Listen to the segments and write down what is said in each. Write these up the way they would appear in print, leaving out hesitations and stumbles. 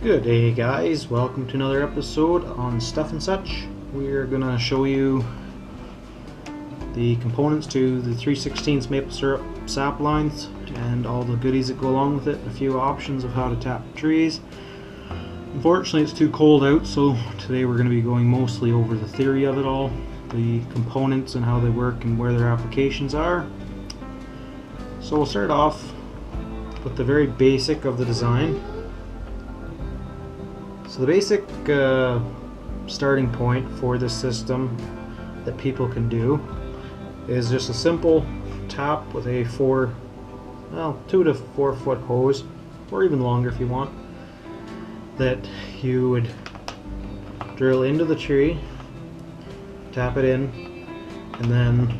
Good day guys, welcome to another episode on Stuff and Such. We're gonna show you the components to the 3/16 maple syrup sap lines and all the goodies that go along with it, a few options of how to tap trees. Unfortunately it's too cold out, so today we're going to be going mostly over the theory of it all, the components and how they work and where their applications are. So we'll start off with the very basic of the design. So the basic starting point for this system that people can do is just a simple tap with a 2 to 4 foot hose, or even longer if you want, that you would drill into the tree, tap it in, and then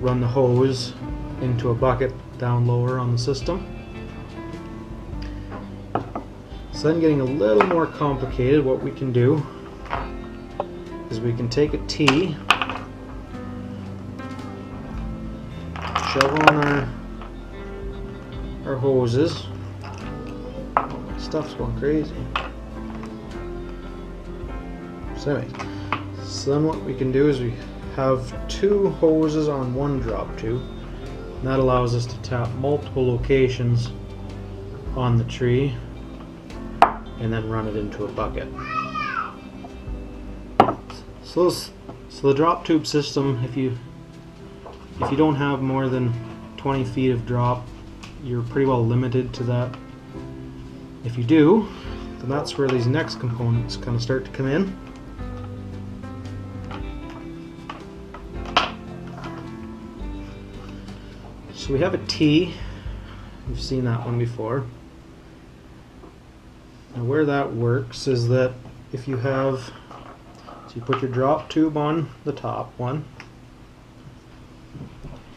run the hose into a bucket down lower on the system. So then, getting a little more complicated, what we can do is we can take a T, shove on our hoses. Oh, my stuff's going crazy. So then what we can do is we have two hoses on one drop tube, and that allows us to tap multiple locations on the tree and then run it into a bucket. So the drop tube system, if you don't have more than 20 feet of drop, you're pretty well limited to that. If you do, then that's where these next components kind of start to come in. So we have a T, you've seen that one before. Now where that works is that if you have, so you put your drop tube on the top one,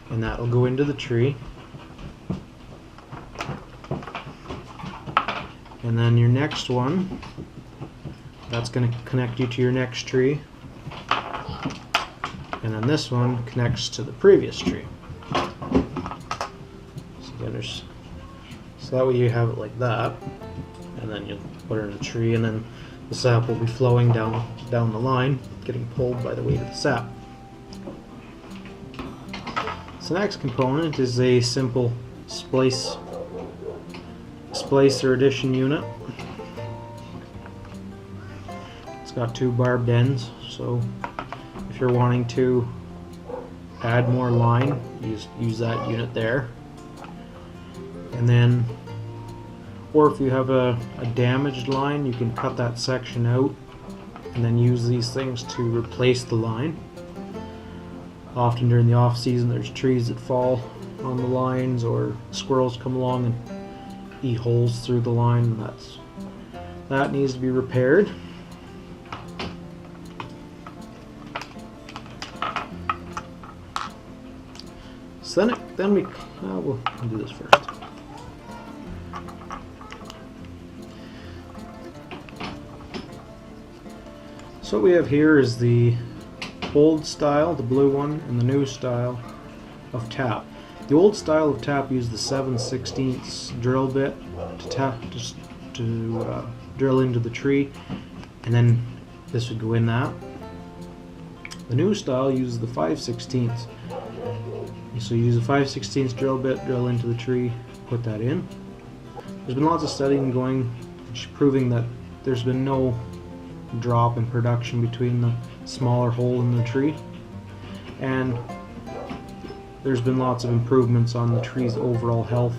and that will go into the tree, and then your next one, that's going to connect you to your next tree, and then this one connects to the previous tree. So that way you have it like that, and then you'll put it in a tree, and then the sap will be flowing down the line, getting pulled by the weight of the sap. So the next component is a simple Splicer addition unit. It's got two barbed ends, so if you're wanting to add more line, use that unit there. And then, or if you have a damaged line, you can cut that section out and then use these things to replace the line. Often during the off season there's trees that fall on the lines, or squirrels come along and eat holes through the line, and that needs to be repaired. So then we'll do this first. So what we have here is the old style, the blue one, and the new style of tap. The old style of tap used the 7/16 drill bit to drill into the tree, and then this would go in that. The new style uses the 5/16. So you use a 5/16 drill bit, drill into the tree, put that in. There's been lots of studying going, proving that there's been no drop in production between the smaller hole in the tree, and there's been lots of improvements on the tree's overall health.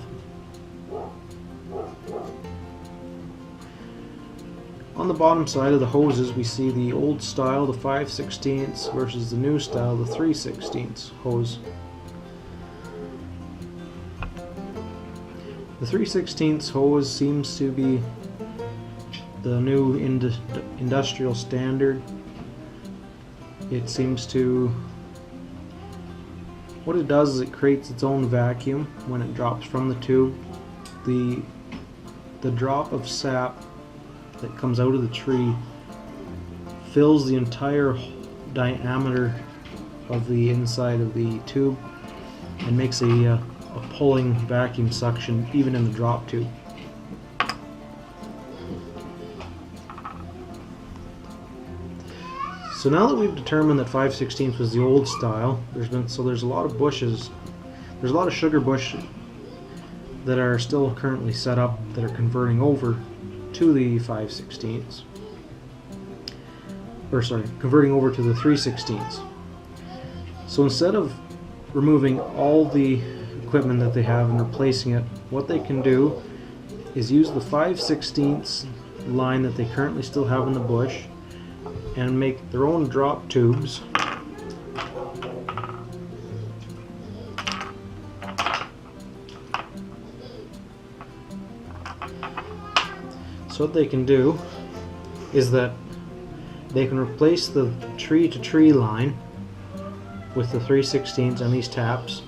On the bottom side of the hoses we see the old style, the 5/16 versus the new style, the 3/16 hose. The 3/16 hose seems to be the new industrial standard. It seems to, what it does is it creates its own vacuum when it drops from the tube. The drop of sap that comes out of the tree fills the entire diameter of the inside of the tube and makes a pulling vacuum suction even in the drop tube. So now that we've determined that 5/16 was the old style, there's a lot of bushes. There's a lot of sugar bush that are still currently set up that are converting over to the 5/16, or sorry, converting over to the 3/16. So instead of removing all the equipment that they have and replacing it, what they can do is use the 5/16 line that they currently still have in the bush and make their own drop tubes. So what they can do is that they can replace the tree to tree line with the 3/16 and these taps,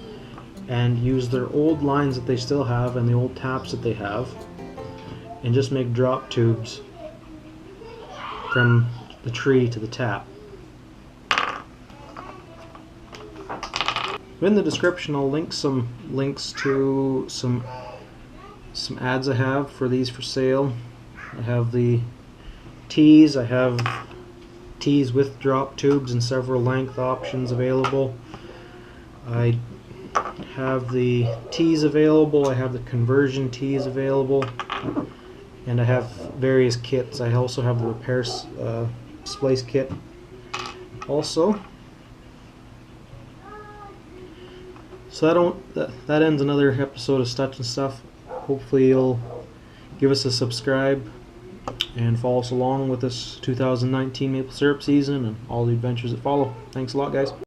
and use their old lines that they still have and the old taps that they have, and just make drop tubes from the tree to the tap. In the description I'll link some links to some ads I have for these for sale. I have the tees, I have tees with drop tubes and several length options available. I have the tees available, I have the conversion tees available, and I have various kits. I also have the repair splice kit also. So that ends another episode of Such and Stuff. Hopefully you'll give us a subscribe and follow us along with this 2019 maple syrup season and all the adventures that follow. Thanks a lot, guys.